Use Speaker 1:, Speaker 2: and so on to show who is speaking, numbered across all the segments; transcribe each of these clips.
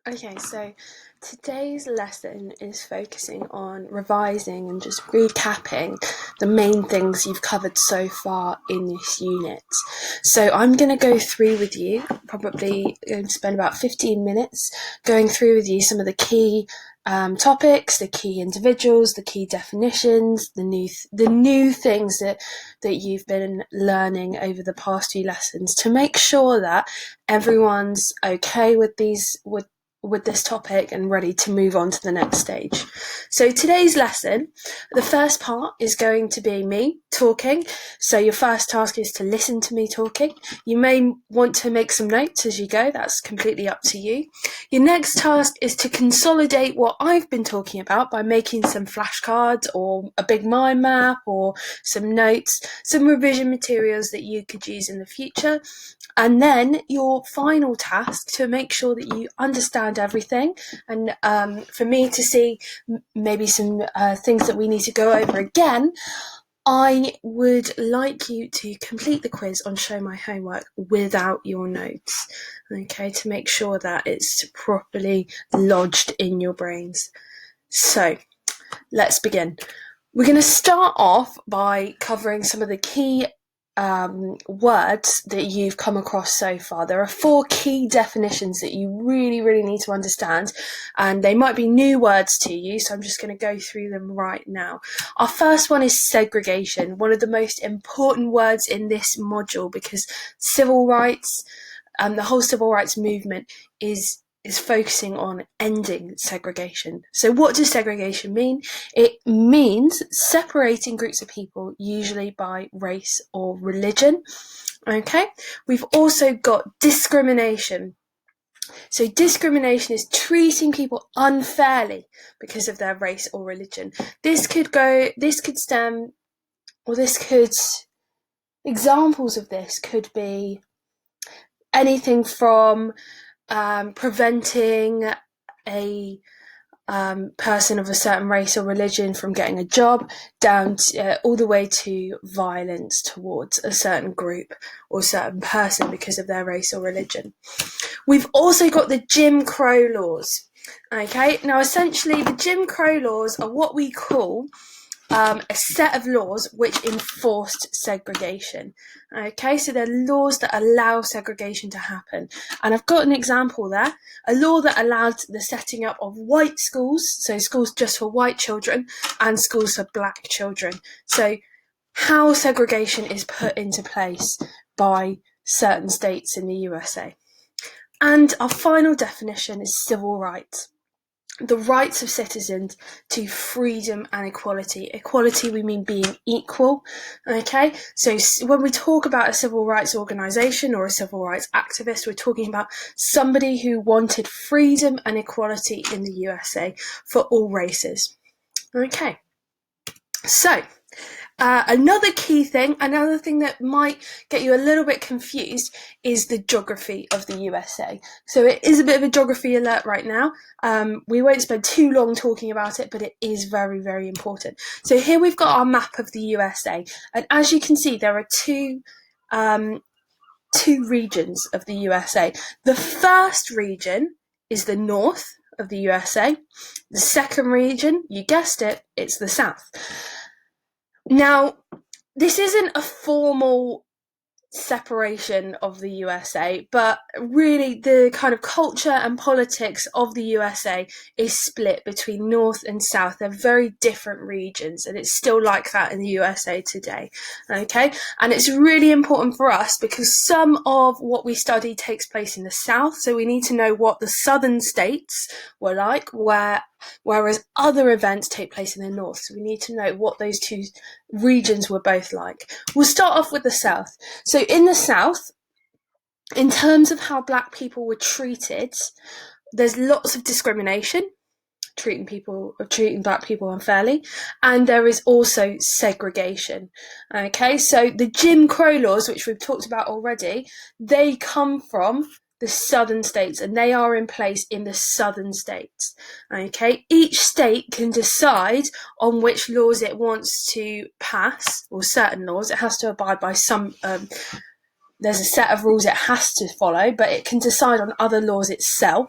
Speaker 1: Okay, so today's lesson is focusing on revising and just recapping the main things you've covered so far in this unit. So I'm going to go through with you, probably going to spend about 15 minutes going through with you some of the key topics, the key individuals, the key definitions, the new things that you've been learning over the past few lessons to make sure that everyone's okay with this topic and ready to move on to the next stage. So today's lesson, the first part is going to be me talking. So your first task is to listen to me talking. You may want to make some notes as you go. That's completely up to you. Your next task is to consolidate what I've been talking about by making some flashcards or a big mind map or some notes, some revision materials that you could use in the future. And then your final task to make sure that you understand everything, and for me to see maybe some things that we need to go over again, I would like you to complete the quiz on Show My Homework without your notes, okay, to make sure that it's properly lodged in your brains. So let's begin. We're going to start off by covering some of the key words that you've come across so far. There are 4 key definitions that you really need to understand, and they might be new words to you, so I'm just going to go through them right now. Our first one is segregation, one of the most important words in this module, because civil rights and the whole civil rights movement is focusing on ending segregation. So what does segregation mean? It means separating groups of people, usually by race or religion. Okay, we've also got discrimination. So discrimination is treating people unfairly because of their race or religion. Examples of this could be anything from preventing a person of a certain race or religion from getting a job, down to, all the way to violence towards a certain group or certain person because of their race or religion. We've also got the Jim Crow laws. Okay, now essentially the Jim Crow laws are what we call a set of laws which enforced segregation. Okay, so they're laws that allow segregation to happen. And I've got an example there. A law that allowed the setting up of white schools, so schools just for white children, and schools for black children. So how segregation is put into place by certain states in the USA. And our final definition is civil rights. The rights of citizens to freedom and equality. Equality, we mean being equal, okay? So when we talk about a civil rights organisation or a civil rights activist, we're talking about somebody who wanted freedom and equality in the USA for all races. Okay, so another thing that might get you a little bit confused is the geography of the USA. So it is a bit of a geography alert right now. We won't spend too long talking about it, but it is very important. So here we've got our map of the USA, and as you can see, there are two regions of the USA. The first region is the north of the USA. The second region, you guessed it, it's the south. Now, this isn't a formal separation of the USA, but really the kind of culture and politics of the USA is split between North and South. They're very different regions, and it's still like that in the USA today. Okay, and it's really important for us because some of what we study takes place in the South, so we need to know what the southern states were like, whereas other events take place in the North, so we need to know what those two regions were both like. We'll start off with the South. So in the South, in terms of how black people were treated, there's lots of discrimination, treating black people unfairly, and there is also segregation. Okay, so the Jim Crow laws, which we've talked about already, they come from the southern states, and they are in place in the southern states. Okay, each state can decide on which laws it wants to pass, or certain laws. It has to abide by some there's a set of rules it has to follow, but it can decide on other laws itself.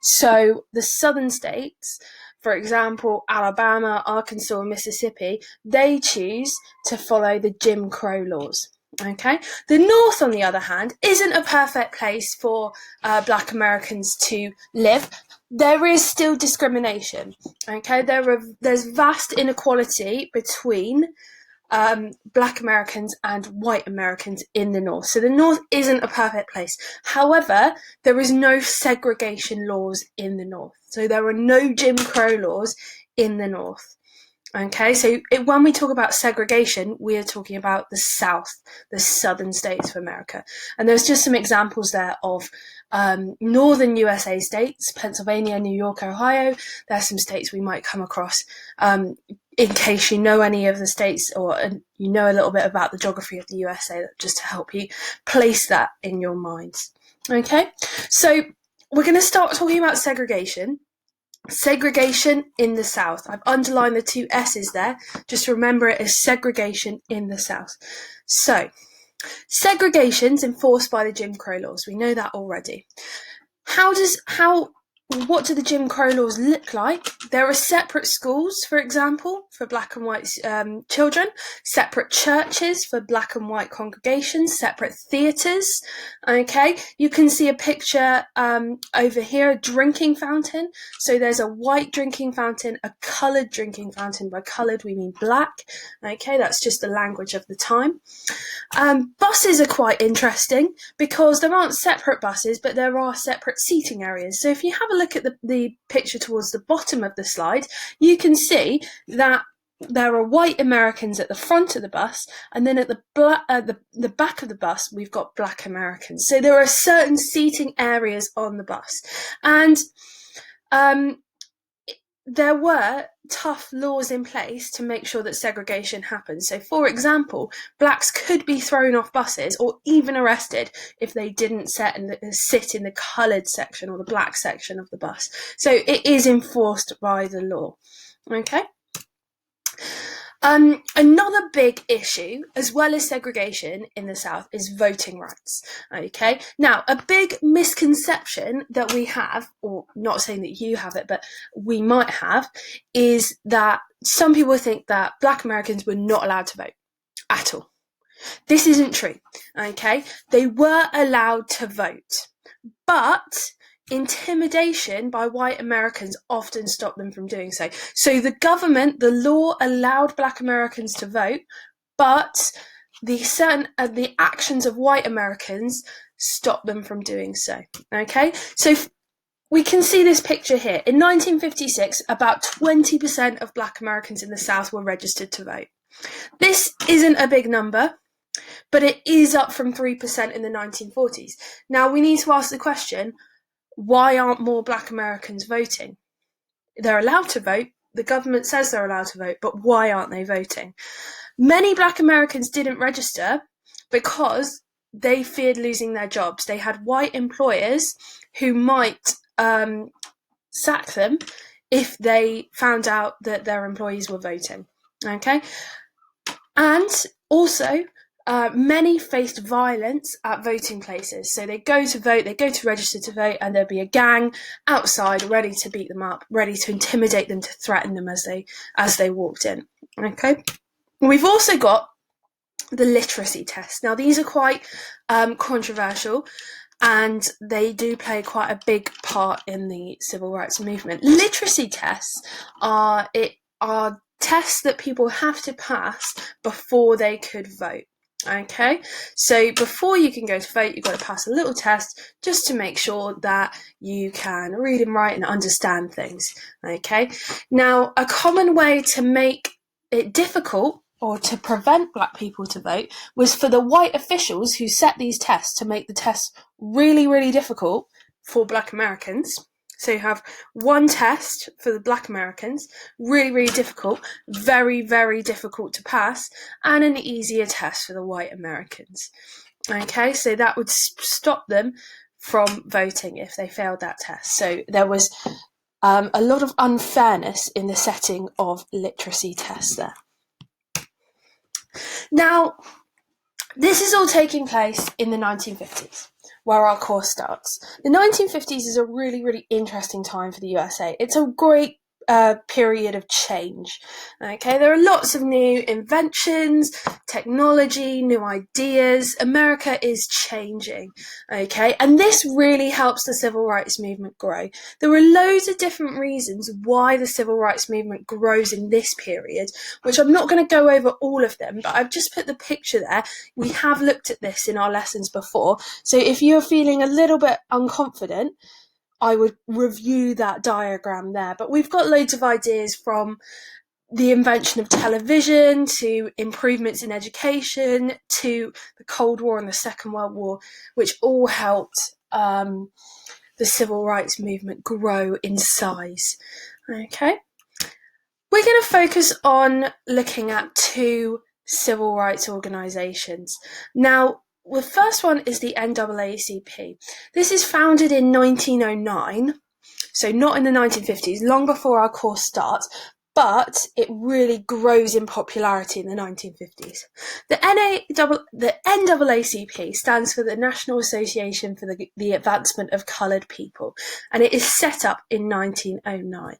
Speaker 1: So the southern states, for example, Alabama, Arkansas, and Mississippi, they choose to follow the Jim Crow laws. Okay, the North, on the other hand, isn't a perfect place for Black Americans to live. There is still discrimination. Okay, there's vast inequality between Black Americans and white Americans in the North. So the North isn't a perfect place. However, there is no segregation laws in the North. So there are no Jim Crow laws in the North. Okay, so when we talk about segregation, we are talking about the South, the southern states of America. And there's just some examples there of northern USA states, Pennsylvania, New York, Ohio. There's some states we might come across in case you know any of the states, or you know a little bit about the geography of the USA, just to help you place that in your minds. Okay, so we're going to start talking about segregation. Segregation in the South. I've underlined the two S's there. Just remember it as segregation in the South. So, segregation's enforced by the Jim Crow laws. We know that already. What do the Jim Crow laws look like? There are separate schools, for example, for Black and white children, separate churches for Black and white congregations, separate theatres. Okay, you can see a picture over here, a drinking fountain. So there's a white drinking fountain, a coloured drinking fountain. By coloured, we mean black. Okay, that's just the language of the time. Buses are quite interesting because there aren't separate buses, but there are separate seating areas. So if you have a look at the picture towards the bottom of the slide, you can see that there are white Americans at the front of the bus, and then at the back of the bus, we've got Black Americans. So there are certain seating areas on the bus. And there were tough laws in place to make sure that segregation happened. So, for example, blacks could be thrown off buses or even arrested if they didn't sit in the coloured section or the black section of the bus. So it is enforced by the law. Okay. Another big issue, as well as segregation in the South, is voting rights. Okay, now a big misconception that we have, or not saying that you have it, but we might have, is that some people think that Black Americans were not allowed to vote at all. This isn't true. Okay, they were allowed to vote, but intimidation by white Americans often stopped them from doing so. So the government, the law allowed Black Americans to vote, but the actions of white Americans stopped them from doing so. Okay, so we can see this picture here. In 1956, about 20% of Black Americans in the South were registered to vote. This isn't a big number, but it is up from 3% in the 1940s. Now we need to ask the question, why aren't more Black Americans voting? They're allowed to vote. The government says they're allowed to vote, but why aren't they voting? Many Black Americans didn't register because they feared losing their jobs. They had white employers who might sack them if they found out that their employees were voting. Okay? And also, many faced violence at voting places. So they go to vote, they go to register to vote, and there'll be a gang outside ready to beat them up, ready to intimidate them, to threaten them as they walked in. Okay. We've also got the literacy tests. Now these are quite controversial, and they do play quite a big part in the civil rights movement. Literacy tests are tests that people have to pass before they could vote. Okay, so before you can go to vote, you've got to pass a little test just to make sure that you can read and write and understand things. Okay, now a common way to make it difficult or to prevent Black people to vote was for the white officials who set these tests to make the tests really, really difficult for Black Americans. So you have one test for the Black Americans, really, really difficult, very, very difficult to pass, and an easier test for the white Americans. Okay, so that would stop them from voting if they failed that test. So there was a lot of unfairness in the setting of literacy tests there. Now, This is all taking place in the 1950s, where our course starts. The 1950s is a really, really interesting time for the USA. It's a great period of change. Okay, there are lots of new inventions, technology, new ideas. America is changing. Okay, and this really helps the civil rights movement grow. There are loads of different reasons why the civil rights movement grows in this period, which I'm not going to go over all of them, but I've just put the picture there. We have looked at this in our lessons before, so if you're feeling a little bit unconfident, I would review that diagram there. But we've got loads of ideas, from the invention of television to improvements in education to the Cold War and the Second World War, which all helped the civil rights movement grow in size. Okay, we're going to focus on looking at two civil rights organisations. Now, the first one is the NAACP. This is founded in 1909, so not in the 1950s, long before our course starts, but it really grows in popularity in the 1950s. The NAACP stands for the National Association for the Advancement of Coloured People, and it is set up in 1909.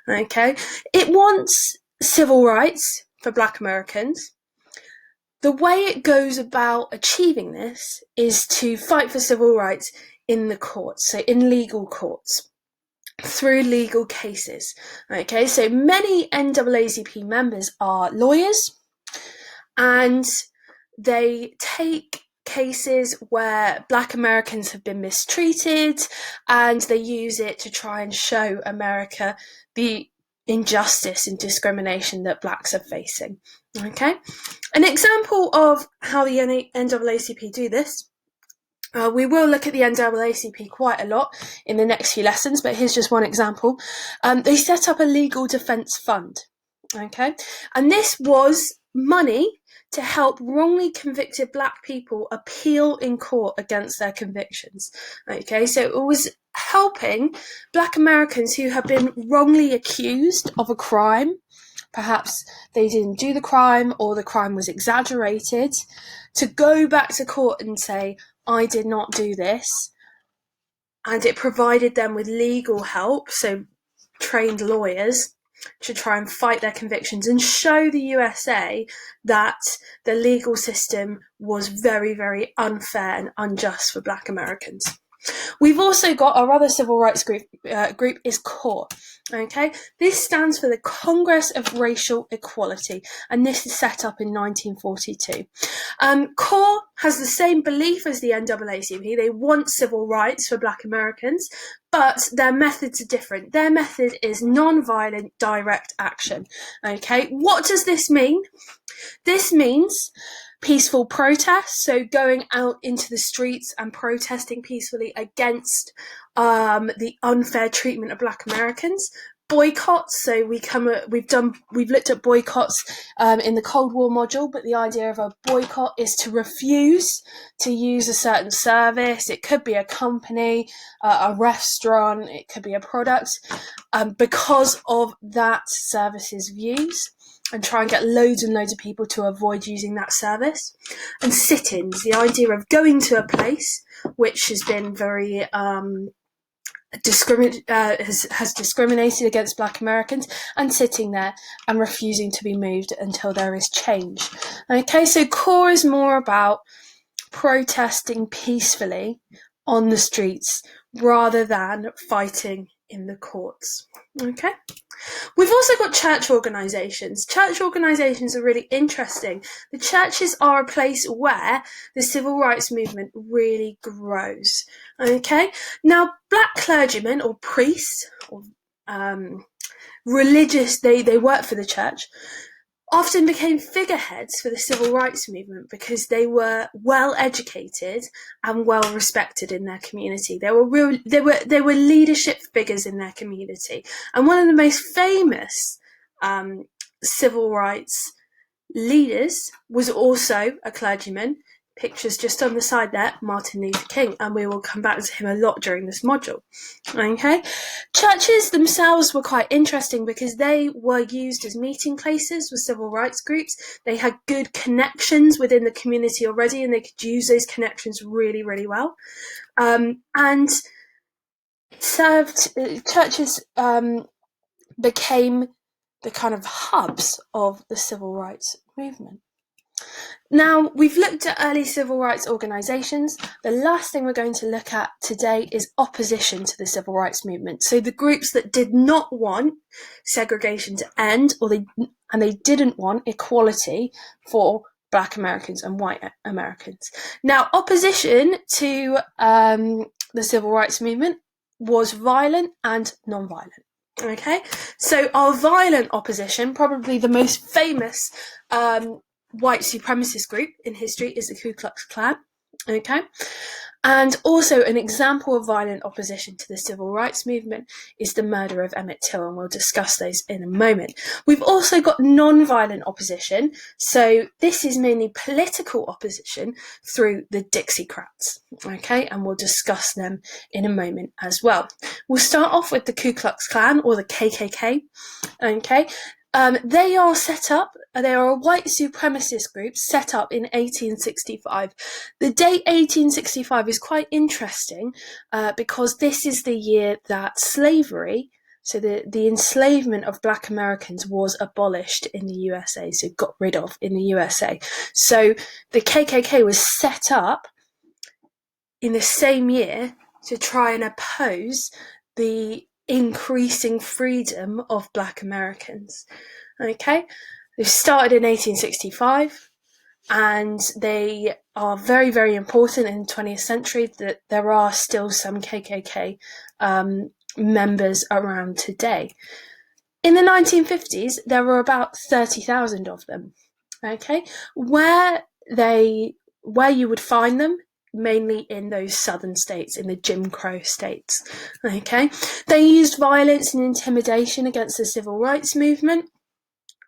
Speaker 1: Okay, it wants civil rights for Black Americans. The way it goes about achieving this is to fight for civil rights in the courts, so in legal courts, through legal cases. Okay, so many NAACP members are lawyers, and they take cases where Black Americans have been mistreated, and they use it to try and show America the injustice and discrimination that Blacks are facing. Okay, an example of how the NAACP do this, we will look at the NAACP quite a lot in the next few lessons, but here's just one example. They set up a legal defence fund, okay, and this was money to help wrongly convicted Black people appeal in court against their convictions. Okay, so it was helping Black Americans who have been wrongly accused of a crime. Perhaps they didn't do the crime, or the crime was exaggerated, to go back to court and say, I did not do this. And it provided them with legal help, so trained lawyers, to try and fight their convictions and show the USA that the legal system was very, very unfair and unjust for Black Americans. We've also got our other civil rights group is CORE. Okay, this stands for the Congress of Racial Equality, and this is set up in 1942. CORE has the same belief as the NAACP. They want civil rights for Black Americans, but their methods are different. Their method is non-violent direct action. Okay, what does this mean? This means peaceful protests, so going out into the streets and protesting peacefully against the unfair treatment of Black Americans. Boycotts, so we've looked at boycotts in the Cold War module, but the idea of a boycott is to refuse to use a certain service. It could be a company, a restaurant, it could be a product, because of that service's views, and try and get loads and loads of people to avoid using that service. And sit-ins, the idea of going to a place which has been very has discriminated against Black Americans, and sitting there and refusing to be moved until there is change. Okay, so CORE is more about protesting peacefully on the streets rather than fighting in the courts. Okay. We've also got church organisations. Church organisations are really interesting. The churches are a place where the civil rights movement really grows. Okay, now Black clergymen or priests or religious, they work for the church, often became figureheads for the civil rights movement because they were well educated and well respected in their community. They were leadership figures in their community. And one of the most famous civil rights leaders was also a clergyman, pictures just on the side there, Martin Luther King, and we will come back to him a lot during this module. Okay, churches themselves were quite interesting because they were used as meeting places with civil rights groups. They had good connections within the community already, and they could use those connections really, really well. And churches became the kind of hubs of the civil rights movement. Now, we've looked at early civil rights organisations. The last thing we're going to look at today is opposition to the civil rights movement. So the groups that did not want segregation to end, and they didn't want equality for Black Americans and white Americans. Now, opposition to the civil rights movement was violent and non-violent. Okay, so our violent opposition, probably the most famous white supremacist group in history, is the Ku Klux Klan. Okay, and also an example of violent opposition to the civil rights movement is the murder of Emmett Till, and we'll discuss those in a moment. We've also got non-violent opposition, so this is mainly political opposition through the Dixiecrats. Okay, and we'll discuss them in a moment as well. We'll start off with the Ku Klux Klan, or the KKK. Okay, they are a white supremacist group set up in 1865. The date 1865 is quite interesting because this is the year that slavery, so the enslavement of Black Americans, was abolished in the USA, so got rid of in the USA. So the KKK was set up in the same year to try and oppose the increasing freedom of Black Americans. Okay, they started in 1865, and they are very, very important in the 20th century. That there are still some KKK members around today. In the 1950s, there were about 30,000 of them. Okay, where you would find them, mainly in those southern states, in the Jim Crow states. Okay, they used violence and intimidation against the civil rights movement,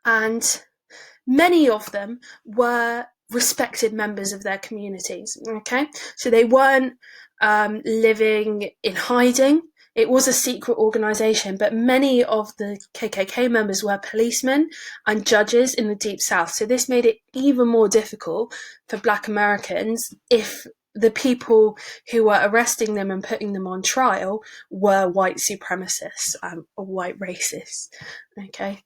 Speaker 1: and many of them were respected members of their communities. Okay, so they weren't living in hiding. It was a secret organisation, but many of the KKK members were policemen and judges in the Deep South. So this made it even more difficult for Black Americans if the people who were arresting them and putting them on trial were white supremacists or white racists. Okay.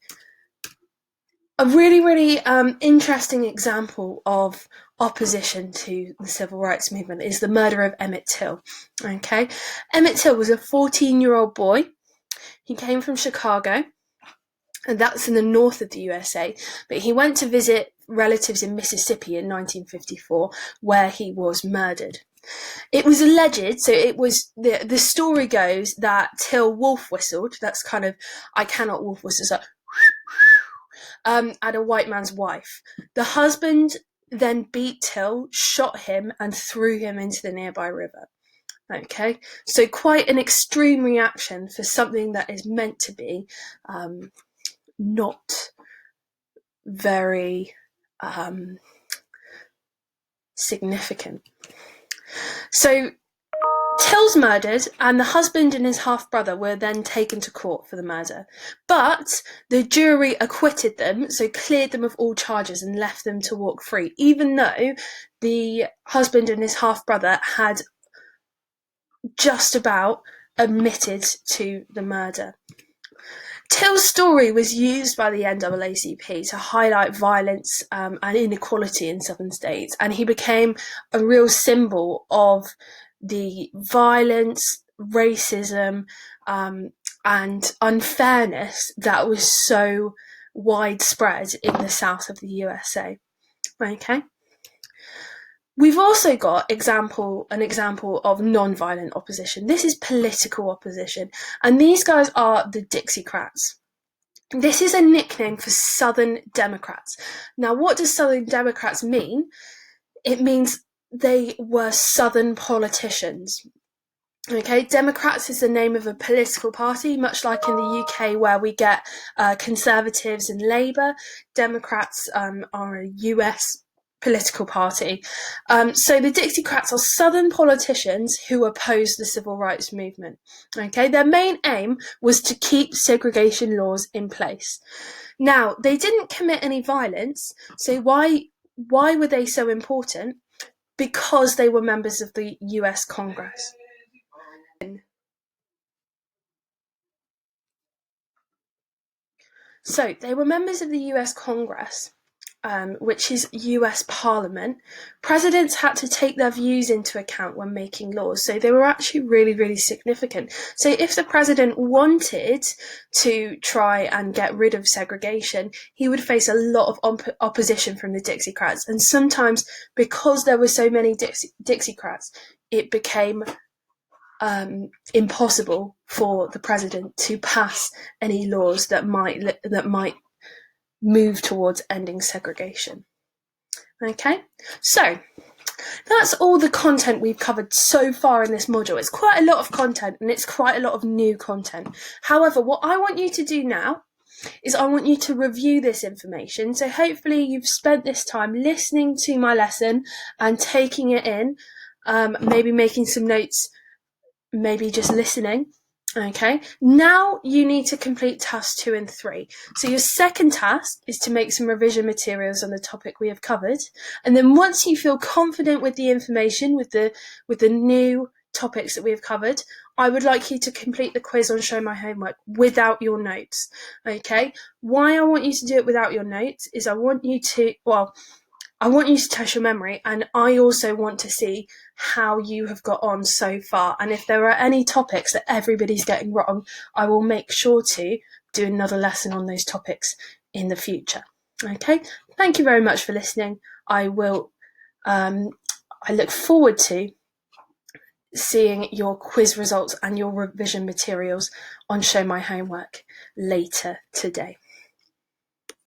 Speaker 1: A really, really interesting example of opposition to the civil rights movement is the murder of Emmett Till. Okay, Emmett Till was a 14-year-old boy. He came from Chicago, and that's in the north of the USA, but he went to visit relatives in Mississippi in 1954, where he was murdered. It was alleged, so it was, the story goes that Till wolf whistled, that's kind of, I cannot wolf whistle, so at a white man's wife. The husband then beat Till, shot him, and threw him into the nearby river. Okay, so quite an extreme reaction for something that is meant to be not very significant. So Till's murdered, and the husband and his half-brother were then taken to court for the murder. But the jury acquitted them, so cleared them of all charges and left them to walk free, even though the husband and his half-brother had just about admitted to the murder. Till's story was used by the NAACP to highlight violence and inequality in southern states, and he became a real symbol of the violence, racism, and unfairness that was so widespread in the south of the USA. Okay. We've also got an example of non-violent opposition. This is political opposition, and these guys are the Dixiecrats. This is a nickname for Southern Democrats. Now, what does Southern Democrats mean? It means they were Southern politicians. Okay, Democrats is the name of a political party, much like in the UK where we get Conservatives and Labour. Democrats are a US political party. So the Dixiecrats are Southern politicians who opposed the civil rights movement. Okay, their main aim was to keep segregation laws in place. Now, they didn't commit any violence, so why were they so important? Because they were members of the US Congress. So they were members of the US Congress, which is US Parliament. Presidents had to take their views into account when making laws, so they were actually really, really significant. So if the president wanted to try and get rid of segregation, he would face a lot of opposition from the Dixiecrats, and sometimes because there were so many Dixiecrats, it became impossible for the president to pass any laws that might move towards ending segregation. Okay, so that's all the content we've covered so far in this module. It's quite a lot of content, and it's quite a lot of new content. However, what I want you to do now is I want you to review this information. So hopefully you've spent this time listening to my lesson and taking it in, maybe making some notes, maybe just listening. Okay, now you need to complete tasks 2 and 3. So your second task is to make some revision materials on the topic we have covered. And then once you feel confident with the information, with the new topics that we have covered, I would like you to complete the quiz on Show My Homework without your notes. Okay, why I want you to do it without your notes is I want you to test your memory, and I also want to see how you have got on so far. And if there are any topics that everybody's getting wrong, I will make sure to do another lesson on those topics in the future. Okay, thank you very much for listening. I look forward to seeing your quiz results and your revision materials on Show My Homework later today.